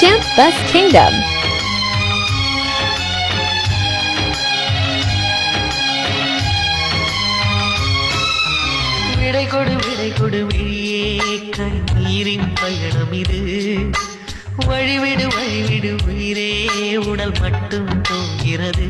Champ Bus Kingdom. விடை கொடு விழியே கண்ணீரின் பயணம் இது வழிவிடு உயிரே உடல் மட்டும் போகிறது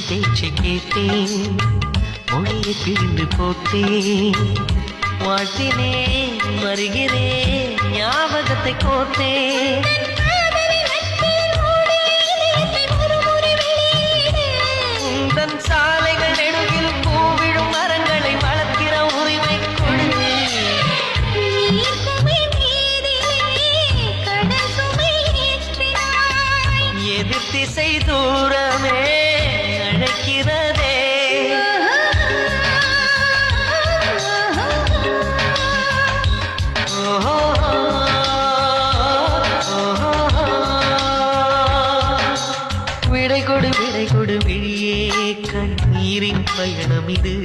பேச்சு கேட்டேன் மொழியை பிரிந்து போட்டேன் வாழ்த்தினேன் வருகிறேன் ஞாபகத்தை கோர்த்தேன் தன் சாலைகள் நெடுகில் பூவிடும் மரங்களை வளர்க்கிற உரிமை கொடு எதிர் திசை தூரமே அழைக்கிறதே விடை கொடு விழியே கண்ணீரின் பயணம் இது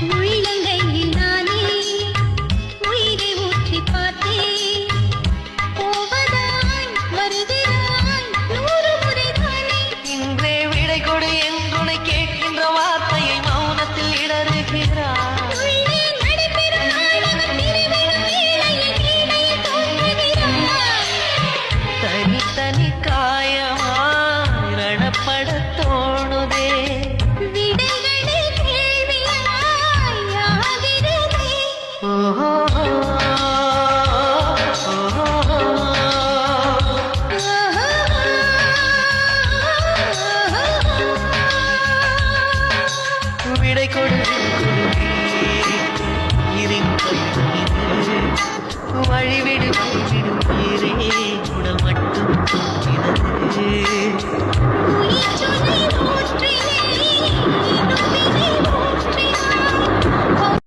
உள்ளங்கையில் நானே உயிரை ஊற்றி பார்த்தேன் போவதாய் வருகிறாய் 100 முறை தானே இன்றே விடை கொடு என்றுனை கேட்கின்ற வார்த்தையை மௌனத்தில் இடறுகிறார் தனி காயமாய் ரணப்பட தோணுதே விடை கொடு